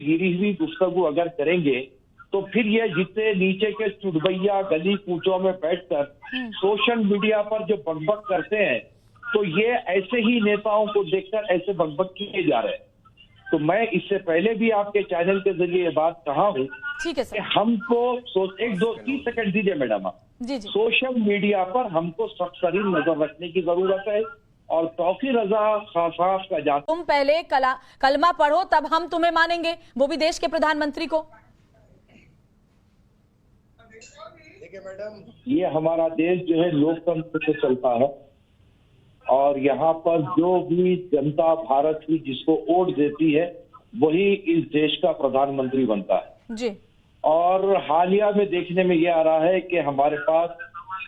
गिरी हुई गुफ्तगू अगर करेंगे तो फिर ये जितने नीचे के चुड़बैया गली कूचों में बैठकर सोशल मीडिया पर जो बकबक करते हैं, तो ये ऐसे ही नेताओं को देखकर ऐसे बकबक किए जा रहे हैं। तो मैं इससे पहले भी आपके चैनल के जरिए ये बात कहा हूँ कि हमको 30 सेकंड दीजिए मैडम आप। जी जी। सोशल मीडिया पर हमको सख्त नजर रखने की जरूरत है और तौकीर रजा खान साहब का जात। तुम पहले कलमा पढ़ो तब हम तुम्हें मानेंगे, वो भी देश के प्रधानमंत्री को। देखिए मैडम, ये हमारा देश जो है लोकतंत्र से चलता है और यहाँ पर जो भी जनता भारत की जिसको वोट देती है वही इस देश का प्रधानमंत्री बनता है जी। और हालिया में देखने में ये आ रहा है कि हमारे पास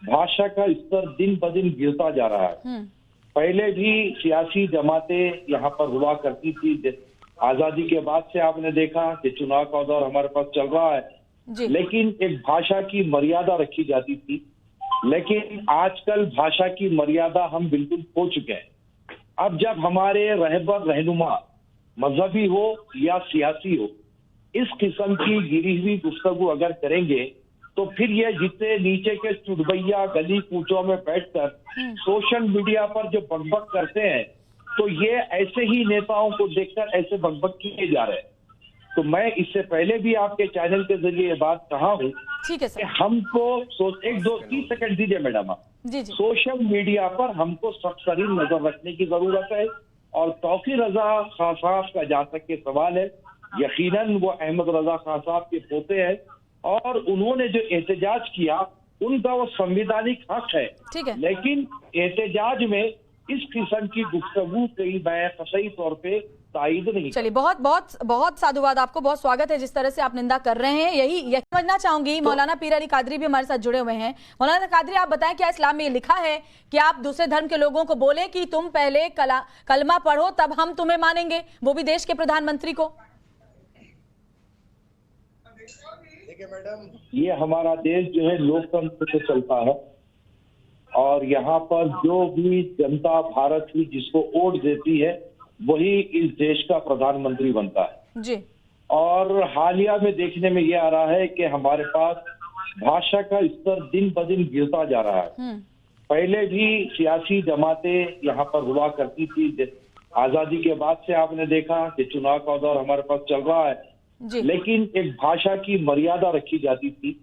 भाषा का स्तर दिन ब दिन गिरता जा रहा है। पहले भी सियासी जमातें यहाँ पर हुआ करती थी, आजादी के बाद से आपने देखा कि चुनाव का दौर हमारे पास चल रहा है, लेकिन एक भाषा की मर्यादा रखी जाती थी। लेकिन आजकल भाषा की मर्यादा हम बिल्कुल खो चुके हैं। अब जब हमारे रहबर रहनुमा मजहबी हो या सियासी हो, इस किस्म की गिरी हुई गुफ्तगू अगर करेंगे तो फिर ये जितने नीचे के चुड़बैया गली कूचों में बैठकर सोशल मीडिया पर जो बकबक करते हैं, तो ये ऐसे ही नेताओं को देखकर ऐसे बकबक किए जा रहे हैं। तो मैं इससे पहले भी आपके चैनल के जरिए ये बात कहा हूँ कि हमको 30 सेकंड दीजिए मैडम आप। जी जी। सोशल मीडिया पर हमको सख्त नजर रखने की जरूरत है और तौकीर रजा खान साहब का जहाँ तक के सवाल है, यकीनन वो अहमद रजा खान साहब के पोते हैं और उन्होंने जो एहतजाज किया उनका वो संवैधानिक हक है, लेकिन एहतजाज में इस किस्म की गुफ्तगू कई मैं सही तौर पे तायद नहीं। चलिए, बहुत बहुत बहुत साधुवाद आपको, बहुत स्वागत है जिस तरह से आप निंदा कर रहे हैं। यही समझना चाहूंगी। मौलाना पीर अली कादरी भी हमारे साथ जुड़े हुए हैं। मौलाना कादरी, आप बताएं, क्या इस्लाम में ये लिखा है कि आप दूसरे धर्म के लोगों को बोले कि तुम पहले कलमा पढ़ो तब हम तुम्हें मानेंगे, वो भी देश के प्रधानमंत्री को? देखिए मैडम, ये हमारा देश जो है लोकतंत्र से चलता है और यहाँ पर जो भी जनता भारत की जिसको वोट देती है वही इस देश का प्रधानमंत्री बनता है जी। और हालिया में देखने में ये आ रहा है कि हमारे पास भाषा का स्तर दिन ब दिन गिरता जा रहा है। पहले भी सियासी जमातें यहाँ पर हुआ करती थी, आजादी के बाद से आपने देखा कि चुनाव का दौर हमारे पास चल रहा है, लेकिन एक भाषा की मर्यादा रखी जाती थी।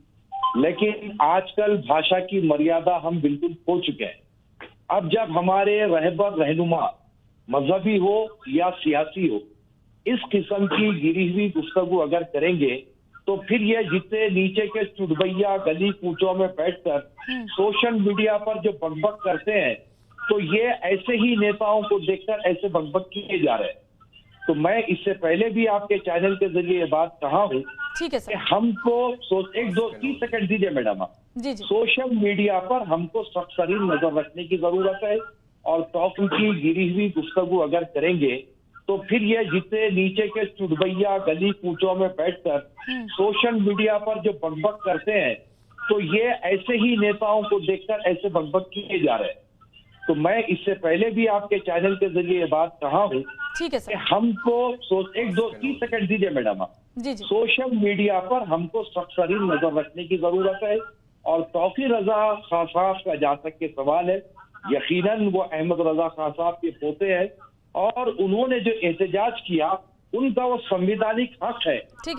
लेकिन आजकल भाषा की मर्यादा हम बिल्कुल खो चुके हैं। अब जब हमारे रहबर रहनुमा मजहबी हो या सियासी हो, इस किस्म की गिरी हुई गुफ्तगू अगर करेंगे तो फिर ये जितने नीचे के चुड़बैया गली कूचों में बैठकर सोशल मीडिया पर जो बकबक करते हैं, तो ये ऐसे ही नेताओं को देखकर ऐसे बकबक किए जा रहे हैं। तो मैं इससे पहले भी आपके चैनल के जरिए ये बात कहा हूँ कि हमको 30 सेकंड दीजिए मैडम आप। जी जी। सोशल मीडिया पर हमको सख्त नजर रखने की जरूरत है और तौकीर की गिरी हुई गुफ्तगू अगर करेंगे तो फिर ये जितने नीचे के चुड़बैया गली कूचों में बैठकर सोशल मीडिया पर जो बकबक करते हैं, तो ये ऐसे ही नेताओं को देखकर ऐसे बकबक किए जा रहे हैं। तो मैं इससे पहले भी आपके चैनल के जरिए ये बात कहा हूँ कि हमको 30 सेकंड दीजिए मैडम आप। जी जी। सोशल मीडिया पर हमको सख्त नजर रखने की जरूरत है और तौकीर रजा खान साहब का जहाँ तक के सवाल है, यकीनन वो अहमद रजा खान साहब के पोते हैं और उन्होंने जो एहतजाज किया उनका वो संवैधानिक हक है,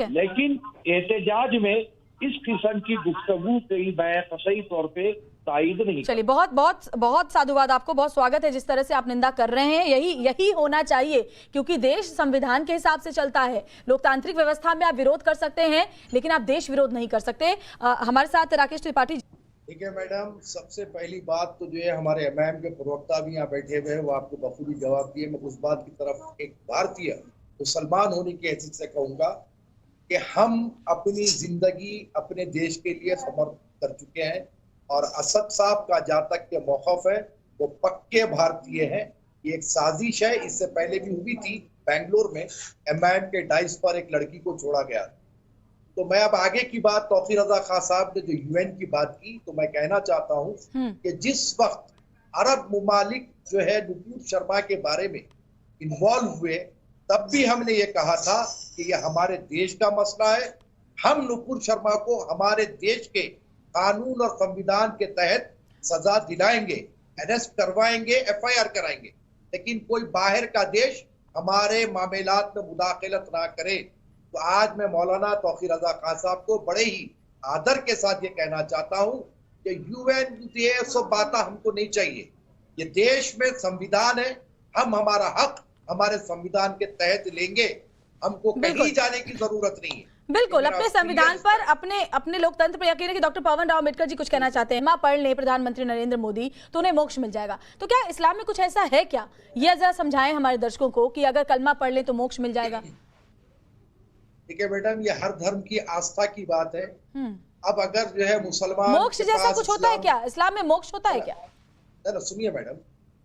लेकिन एहतजाज में इस किस्म की गुफ्तगू कई मैं सही तौर पे तायद नहीं। चलिए, बहुत बहुत बहुत साधुवाद आपको, बहुत स्वागत है जिस तरह से आप निंदा कर रहे हैं। यही होना चाहिए, क्योंकि देश संविधान के हिसाब से चलता है। लोकतांत्रिक व्यवस्था में आप विरोध कर सकते हैं लेकिन आप देश विरोध नहीं कर सकते। हमारे साथ राकेश त्रिपाठी। ठीक है मैडम, सबसे पहली बात तो जो है हमारे एमआईएम के प्रवक्ता भी यहाँ बैठे हुए हैं, वो आपको बखूबी जवाब दिए। मैं उस बात की तरफ एक भारतीय मुसलमान होने की हैसियत से कहूँगा कि हम अपनी जिंदगी अपने देश के लिए समर्पित कर चुके हैं और असद साहब का जहाँ तक के मौक़िफ़ है वो पक्के भारतीय हैं। ये एक साजिश है, इससे पहले भी हुई थी बेंगलोर में, एमआईएम के डाइस पर एक लड़की को छोड़ा गया। तो मैं अब आगे की बात, तौकीर रजा खान साहब ने जो यूएन की बात की, तो मैं कहना चाहता हूँ कि जिस वक्त अरब मुमालिक जो है नुपुर शर्मा के बारे में इन्वॉल्व हुए तब भी हमने ये कहा था कि ये हमारे देश का मसला है। हम नुपुर शर्मा को हमारे देश के कानून और संविधान के तहत सजा दिलाएंगे, अरेस्ट करवाएंगे, FIR कराएंगे, लेकिन कोई बाहर का देश हमारे मामलात में मुदाखलत ना करे। तो आज मैं मौलाना तौकीर रजा खान साहब को बड़े ही आदर के साथ ये कहना चाहता हूँ कि UN ये सब बातें हमको नहीं चाहिए। ये देश में संविधान है, हम हमारा हक हमारे संविधान के तहत लेंगे, हमको कहीं जाने की जरूरत नहीं है। बिल्कुल, अपने संविधान पर, अपने लोकतंत्र पर यकीन है कि डॉक्टर पवन राव अम्बेडकर जी कुछ कहना चाहते हैं। मां पढ़ ले प्रधानमंत्री नरेंद्र मोदी तो उन्हें मोक्ष मिल जाएगा। तो क्या इस्लाम में कुछ ऐसा है क्या? ये जरा समझाएं हमारे दर्शकों को कि अगर कलमा पढ़ ले तो मोक्ष मिल जाएगा। ठीक है मैडम, ये हर धर्म की आस्था की बात है। अब अगर जो है मुसलमान मोक्ष जैसा कुछ होता है क्या? इस्लाम में मोक्ष होता है क्या? सुनिए मैडम,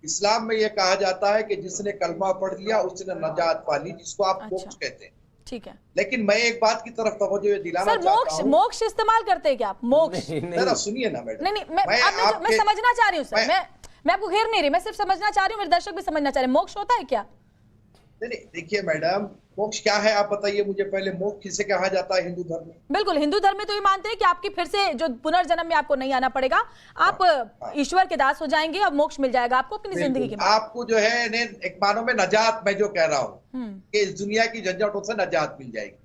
इस्लाम में ये कहा जाता है कि जिसने कलमा पढ़ लिया उसने नजात पा ली, जिसको आप मोक्ष कहते हैं। ठीक है, लेकिन मैं एक बात की तरफ तवज्जो दिलाना चाहता हूं। मोक्ष इस्तेमाल करते हैं क्या आप? मोक्ष जरा सुनिए ना मैडम। नहीं, मैं समझना चाह रही हूँ सर, मैं आपको घेर नहीं रही, मैं सिर्फ समझना चाह रही हूँ, मेरे दर्शक भी समझना चाह रहे हैं। मोक्ष होता है क्या? नहीं, देखिए मैडम, मोक्ष क्या है आप बताइए मुझे पहले। मोक्ष किसे कहा जाता है हिंदू धर्म में? बिल्कुल, हिंदू धर्म में तो ये मानते हैं कि आपकी फिर से जो पुनर्जन्म में आपको नहीं आना पड़ेगा, आप ईश्वर के दास हो जाएंगे और मोक्ष मिल जाएगा आपको अपनी जिंदगी के। आपको जो है एक मानो में नजात, मैं जो कह रहा हूँ कि इस दुनिया की झंझटों से नजात मिल जाएगी।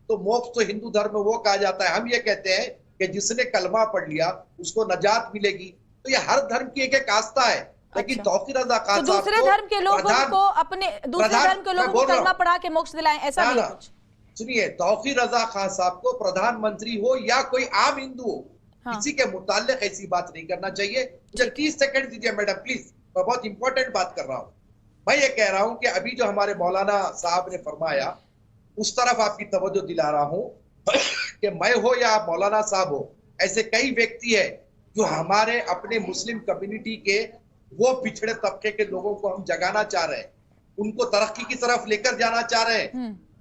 तो मोक्ष तो हिंदू धर्म में वो कहा जाता है। हम ये कहते हैं कि जिसने कलमा पढ़ लिया उसको नजात मिलेगी। तो ये हर धर्म की एक आस्था है। लेकिन तौकीर रजा खान साहब दूसरे धर्म के लोगों को अपने दूसरे धर्म के लोगों को कलमा पढ़ा के मोक्ष दिलाएं, ऐसा नहीं कुछ। सुनिए, तौकीर रजा खान साहब को प्रधानमंत्री हो या कोई आम हिंदू हो, किसी के मुताल्लिक ऐसी बात नहीं करना चाहिए। मुझे 30 सेकंड दीजिए मैडम प्लीज, मैं बहुत इंपॉर्टेंट बात कर रहा हूँ। मैं ये कह रहा हूँ कि अभी जो हमारे मौलाना साहब ने फरमाया उस तरफ आपकी तवज्जो दिला रहा हूँ कि मैं हो या आप मौलाना साहब हो, ऐसे कई व्यक्ति है जो हमारे अपने मुस्लिम कम्युनिटी के वो पिछड़े तबके के लोगों को हम जगाना चाह रहे हैं, उनको तरक्की की तरफ लेकर जाना चाह रहे हैं,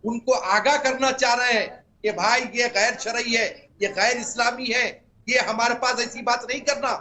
उनको आगाह करना चाह रहे हैं कि भाई ये गैर शरई है, ये गैर इस्लामी है, ये हमारे पास ऐसी बात नहीं करना।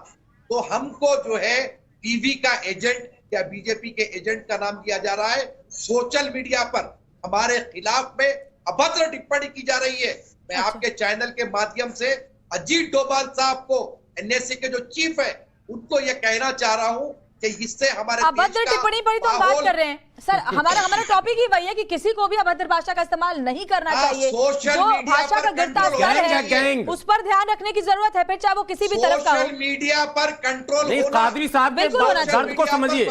तो हमको जो है टीवी का एजेंट या बीजेपी के एजेंट का नाम दिया जा रहा है। सोशल मीडिया पर हमारे खिलाफ में अभद्र टिप्पणी की जा रही है। मैं आपके चैनल के माध्यम से अजीत डोभाल साहब को, NSA के जो चीफ है, उनको ये कहना चाह रहा हूँ कि इससे हमारे अभद्र टिप्पणी पर तो हम बात कर रहे हैं सर। हमारा टॉपिक ही वही है कि किसी को भी अभद्र भाषा का इस्तेमाल नहीं करना चाहिए। जो भाषा का गिरता स्तर है उस पर ध्यान रखने की जरूरत है, फिर चाहे वो किसी भी तरफ का हो। सोशल मीडिया पर कंट्रोल नहीं, कादरी साहब के दर्द को समझिए,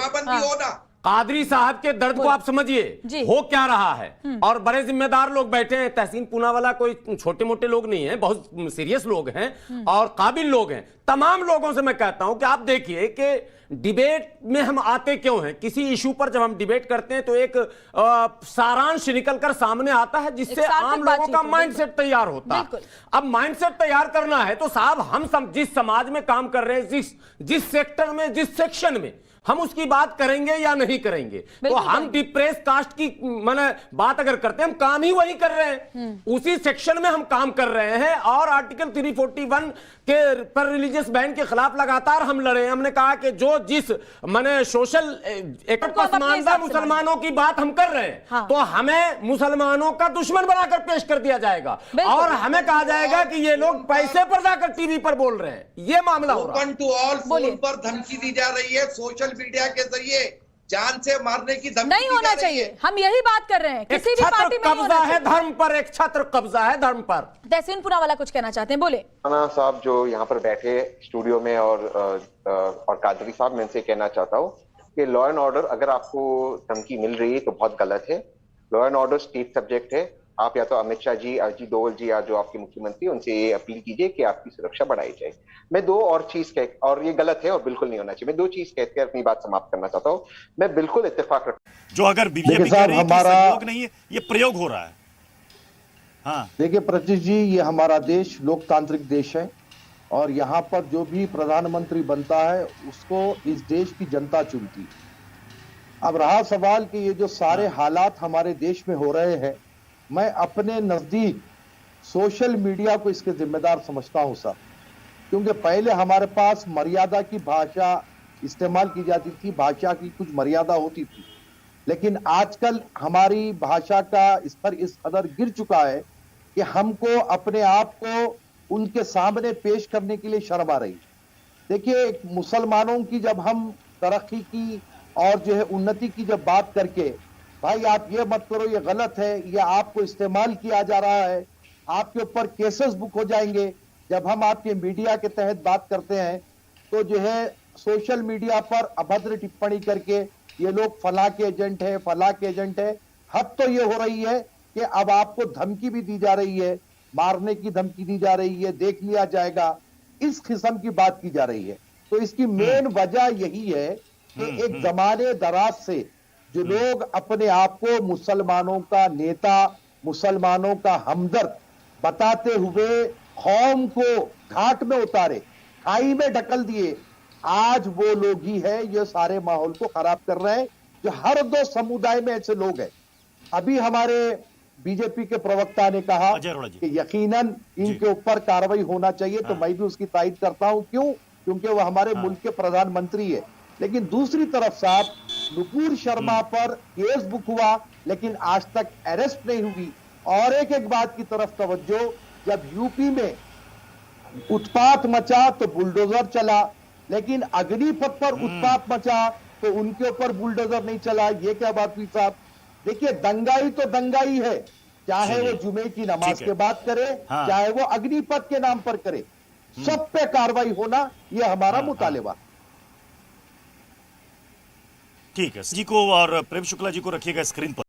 कादरी साहब के दर्द को आप समझिए, हो क्या रहा है। और बड़े जिम्मेदार लोग बैठे हैं, तहसीन पूनावाला कोई छोटे मोटे लोग नहीं हैं, बहुत सीरियस लोग हैं और काबिल लोग हैं। तमाम लोगों से मैं कहता हूं कि आप देखिए कि डिबेट में हम आते क्यों हैं। किसी इशू पर जब हम डिबेट करते हैं तो एक सारांश निकलकर सामने आता है जिससे आम लोगों का माइंडसेट तैयार होता है। अब माइंडसेट तैयार करना है तो साहब हम जिस समाज में काम कर रहे हैं, जिस सेक्टर में, जिस सेक्शन में, हम उसकी बात करेंगे या नहीं करेंगे। तो हम डिप्रेस कास्ट की माने बात अगर करते हैं, हम काम ही वही कर रहे हैं, उसी सेक्शन में हम काम कर रहे हैं। और आर्टिकल 341 के पर रिलीजियस बैन के खिलाफ लगातार हम लड़े। हमने कहा कि जो जिस माने सोशल एक पसमानदा मुसलमानों की बात हम कर रहे हैं तो हमें मुसलमानों का दुश्मन बनाकर पेश कर दिया जाएगा और हमें कहा जाएगा कि ये लोग पैसे पर जाकर टीवी पर बोल रहे हैं। ये मामला हो रहा है। ओपन टू ऑल फोन पर धमकी दी जा रही है, सोशल मीडिया के जरिए जान से मारने की धमकी नहीं होना चाहिए। हम यही बात कर रहे हैं, किसी भी पार्टी में कब्जा है धर्म पर, एक छत्र कब्जा है धर्म पर। तहसीन पूनावाला कुछ कहना चाहते हैं, बोले। राणा साहब जो यहाँ पर बैठे स्टूडियो में और कादरी साहब, मैं इनसे कहना चाहता हूँ कि लॉ एंड ऑर्डर अगर आपको धमकी मिल रही है तो बहुत गलत है। Law and order state subject है। आप या तो अमित शाह जी, अजीत डोभाल जी या जो आपके मुख्यमंत्री, उनसे ये अपील कीजिए कि आपकी सुरक्षा बढ़ाई जाए। मैं दो और चीज और ये गलत है और बिल्कुल नहीं होना चाहिए। मैं दो चीज कहकर अपनी बात समाप्त करना चाहता हूँ। मैं बिल्कुल इत्तेफाक रखता जो अगर बीजेपी कह रही है कि सहयोग नहीं है, ये प्रयोग हो रहा है। हाँ देखिए प्रत्युष जी, ये हमारा देश लोकतांत्रिक देश है और यहाँ पर जो भी प्रधानमंत्री बनता है उसको इस देश की जनता चुनती। अब रहा सवाल कि ये जो सारे हालात हमारे देश में हो रहे हैं, मैं अपने नजदीक सोशल मीडिया को इसके जिम्मेदार समझता हूं सर, क्योंकि पहले हमारे पास मर्यादा की भाषा इस्तेमाल की जाती थी, भाषा की कुछ मर्यादा होती थी, लेकिन आजकल हमारी भाषा का स्तर इस कदर गिर चुका है कि हमको अपने आप को उनके सामने पेश करने के लिए शर्म आ रही है। देखिए, मुसलमानों की जब हम तरक्की की और जो है उन्नति की जब बात करके, भाई आप ये मत करो, ये गलत है, ये आपको इस्तेमाल किया जा रहा है, आपके ऊपर केसेस बुक हो जाएंगे। जब हम आपके मीडिया के तहत बात करते हैं तो जो है सोशल मीडिया पर अभद्र टिप्पणी करके ये लोग फला के एजेंट है, फला के एजेंट है। हद तो ये हो रही है कि अब आपको धमकी भी दी जा रही है, मारने की धमकी दी जा रही है, देख लिया जाएगा, इस किस्म की बात की जा रही है। तो इसकी मेन वजह यही है कि एक जमाने दराज से जो लोग अपने आप को मुसलमानों का नेता, मुसलमानों का हमदर्द बताते हुए कौम को घाट में उतारे, खाई में ढकल दिए, आज वो लोग ही है ये सारे माहौल को खराब कर रहे हैं। जो हर दो समुदाय में ऐसे लोग हैं। अभी हमारे बीजेपी के प्रवक्ता ने कहा कि यकीनन इनके ऊपर कार्रवाई होना चाहिए, तो मैं भी उसकी तायद करता हूं। क्यों? क्योंकि वो हमारे मुल्क के प्रधानमंत्री है। लेकिन दूसरी तरफ साहब, नुपुर शर्मा पर केस बुक हुआ लेकिन आज तक अरेस्ट नहीं हुई। और एक एक बात की तरफ तवज्जो, जब यूपी में उत्पात मचा तो बुलडोजर चला, लेकिन अग्निपथ पर उत्पात मचा तो उनके ऊपर बुलडोजर नहीं चला। ये क्या बात हुई साहब? देखिए, दंगाई तो दंगाई है, चाहे वो जुमे की नमाज के बाद करे, चाहे वो अग्निपथ के नाम पर करे, सब पे कार्रवाई होना, ये हमारा मुतालिबा। ठीक है जी को और प्रेम शुक्ला जी को रखिएगा स्क्रीन पर।